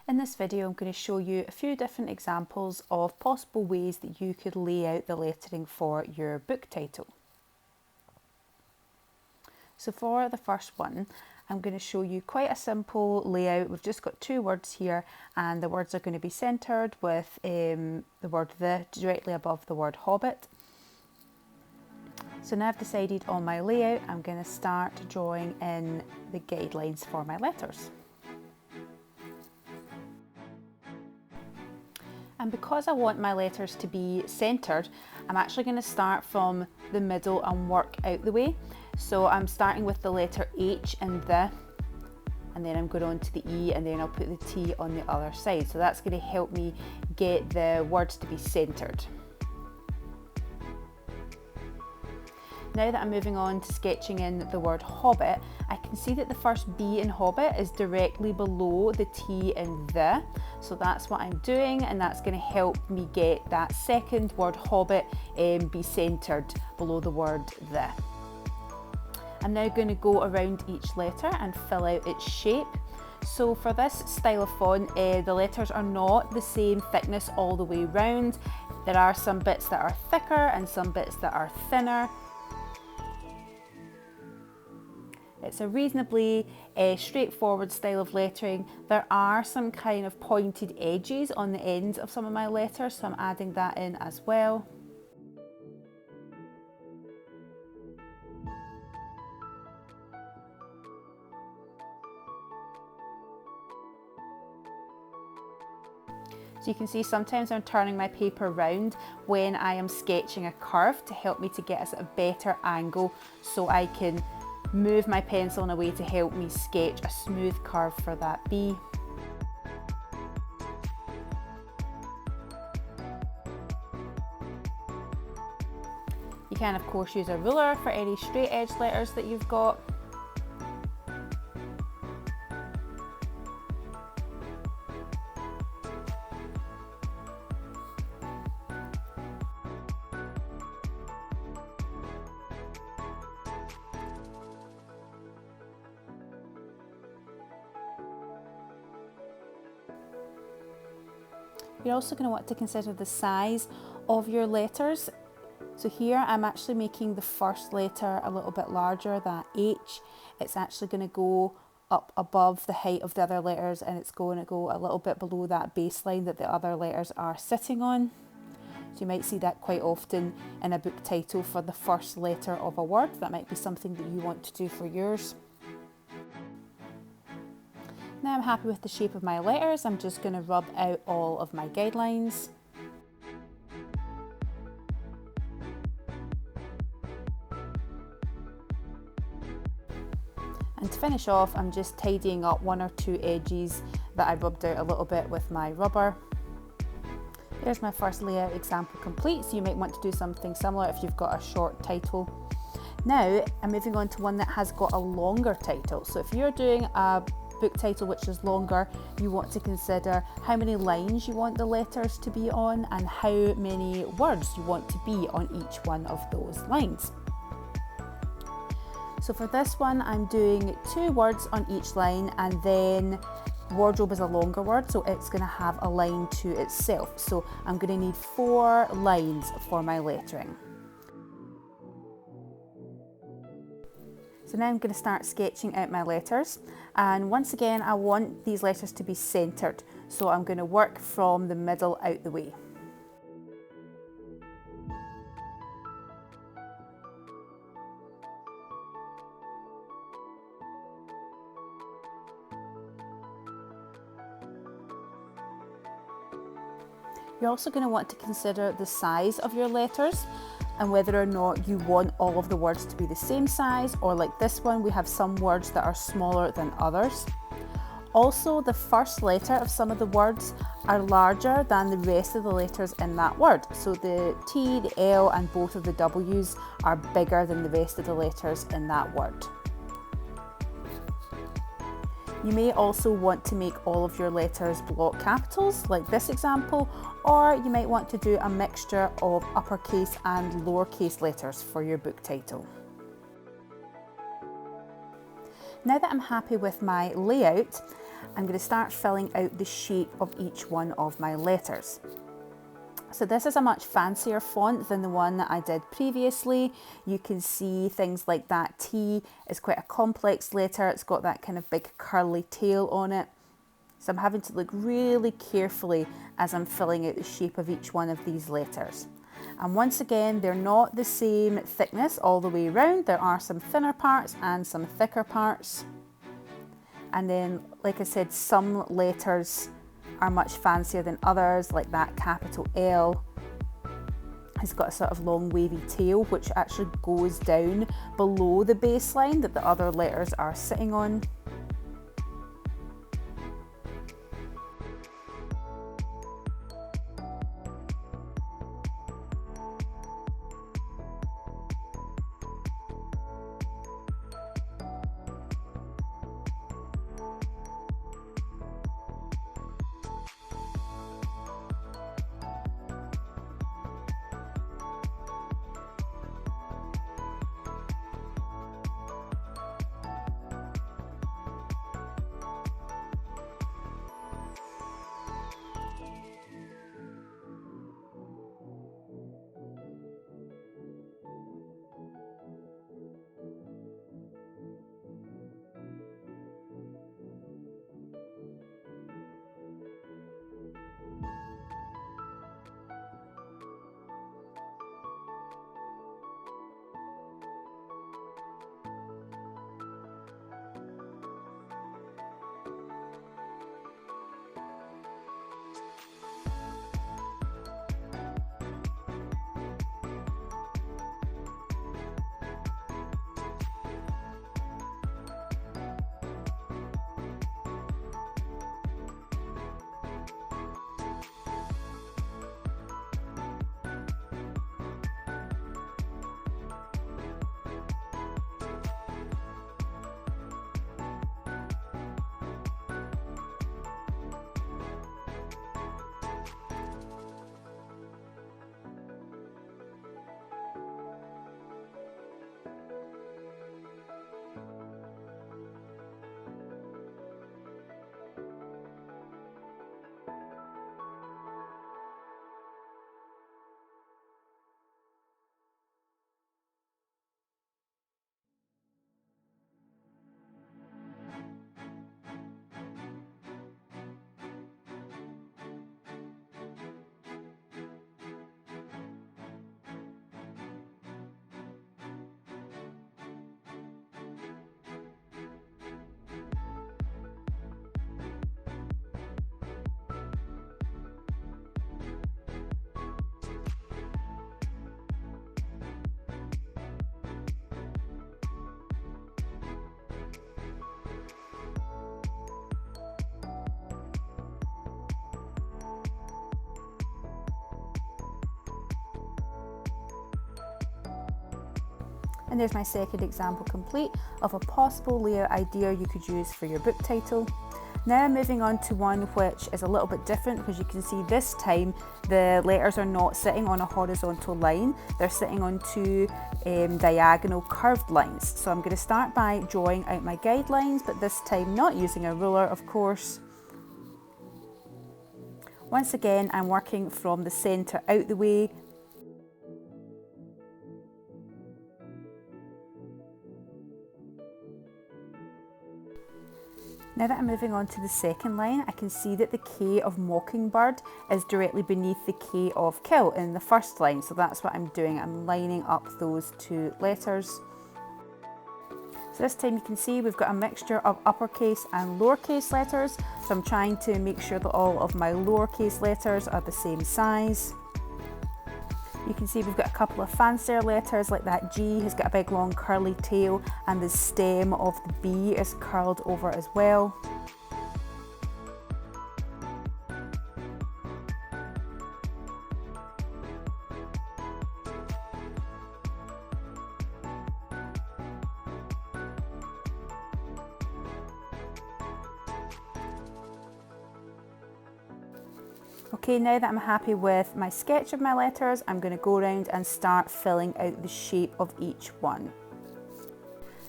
In this video, I'm going to show you a few different examples of possible ways that you could lay out the lettering for your book title. So for the first one, I'm going to show you quite a simple layout. We've just got two words here and the words are going to be centred with the word "the" directly above the word "hobbit". So now I've decided on my layout, I'm going to start drawing in the guidelines for my letters. And because I want my letters to be centred, I'm actually going to start from the middle and work out the way. So I'm starting with the letter H and "the", and then I'm going on to the E, and then I'll put the T on the other side. So that's going to help me get the words to be centred. Now that I'm moving on to sketching in the word "hobbit", I can see that the first B in "hobbit" is directly below the T in "the". So that's what I'm doing, and that's going to help me get that second word "hobbit" be centred below the word "the". I'm now going to go around each letter and fill out its shape. So for this style of font, the letters are not the same thickness all the way round. There are some bits that are thicker and some bits that are thinner. It's a reasonably straightforward style of lettering. There are some kind of pointed edges on the ends of some of my letters, so I'm adding that in as well. So you can see sometimes I'm turning my paper round when I am sketching a curve to help me to get us a better angle so I can move my pencil in a way to help me sketch a smooth curve for that B. You can of course use a ruler for any straight edge letters that you've got. You're also going to want to consider the size of your letters. So here I'm actually making the first letter a little bit larger, that H. It's actually going to go up above the height of the other letters, and it's going to go a little bit below that baseline that the other letters are sitting on. So you might see that quite often in a book title for the first letter of a word. That might be something that you want to do for yours. Now I'm happy with the shape of my letters, I'm just going to rub out all of my guidelines. And to finish off, I'm just tidying up one or two edges that I rubbed out a little bit with my rubber. There's my first layout example complete, so you might want to do something similar if you've got a short title. Now I'm moving on to one that has got a longer title. So if you're doing a book title which is longer, you want to consider how many lines you want the letters to be on and how many words you want to be on each one of those lines. So for this one, I'm doing 2 words on each line, and then wardrobe is a longer word, so it's going to have a line to itself. So I'm going to need 4 lines for my lettering. So now I'm going to start sketching out my letters, and once again I want these letters to be centred, so I'm going to work from the middle out the way. You're also going to want to consider the size of your letters and whether or not you want all of the words to be the same size, or like this one, we have some words that are smaller than others. Also, the first letter of some of the words are larger than the rest of the letters in that word. So the T, the L and both of the W's are bigger than the rest of the letters in that word. You may also want to make all of your letters block capitals, like this example, or you might want to do a mixture of uppercase and lowercase letters for your book title. Now that I'm happy with my layout, I'm going to start filling out the shape of each one of my letters. So this is a much fancier font than the one that I did previously. You can see things like that T is quite a complex letter. It's got that kind of big curly tail on it. So I'm having to look really carefully as I'm filling out the shape of each one of these letters. And once again, they're not the same thickness all the way around. There are some thinner parts and some thicker parts. And then, like I said, some letters are much fancier than others, like that capital L has got a sort of long wavy tail which actually goes down below the baseline that the other letters are sitting on. And there's my second example complete of a possible layout idea you could use for your book title. Now moving on to one which is a little bit different, because you can see this time the letters are not sitting on a horizontal line, they're sitting on two diagonal curved lines. So I'm going to start by drawing out my guidelines, but this time not using a ruler, of course. Once again, I'm working from the centre out the way. Now that I'm moving on to the second line, I can see that the K of mockingbird is directly beneath the K of kill in the first line. So that's what I'm doing. I'm lining up those two letters. So this time you can see we've got a mixture of uppercase and lowercase letters. So I'm trying to make sure that all of my lowercase letters are the same size. You can see we've got a couple of fancier letters, like that G has got a big long curly tail, and the stem of the B is curled over as well. Okay, now that I'm happy with my sketch of my letters, I'm going to go around and start filling out the shape of each one.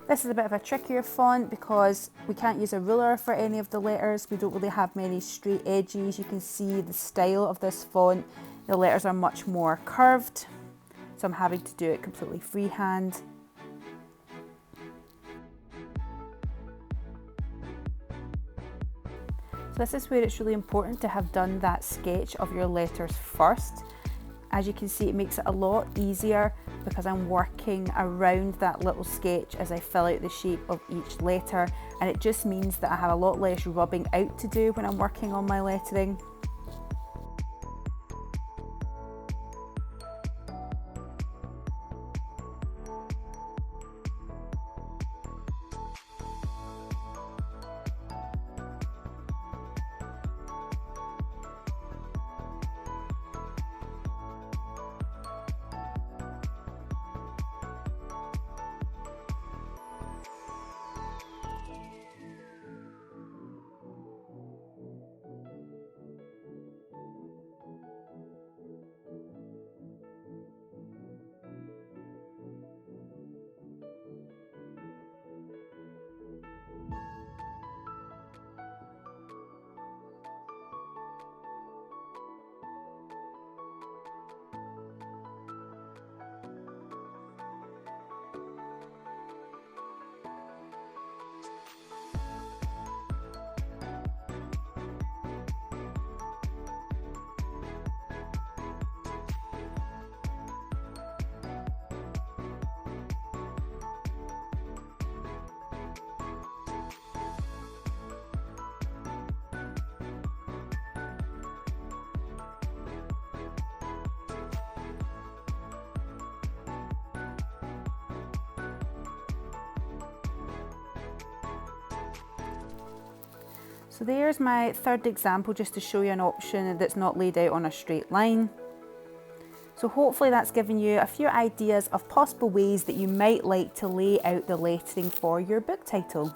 This is a bit of a trickier font because we can't use a ruler for any of the letters. We don't really have many straight edges. You can see the style of this font. The letters are much more curved, so I'm having to do it completely freehand. So this is where it's really important to have done that sketch of your letters first. As you can see, it makes it a lot easier because I'm working around that little sketch as I fill out the shape of each letter, and it just means that I have a lot less rubbing out to do when I'm working on my lettering. So there's my third example, just to show you an option that's not laid out on a straight line. So hopefully that's given you a few ideas of possible ways that you might like to lay out the lettering for your book title.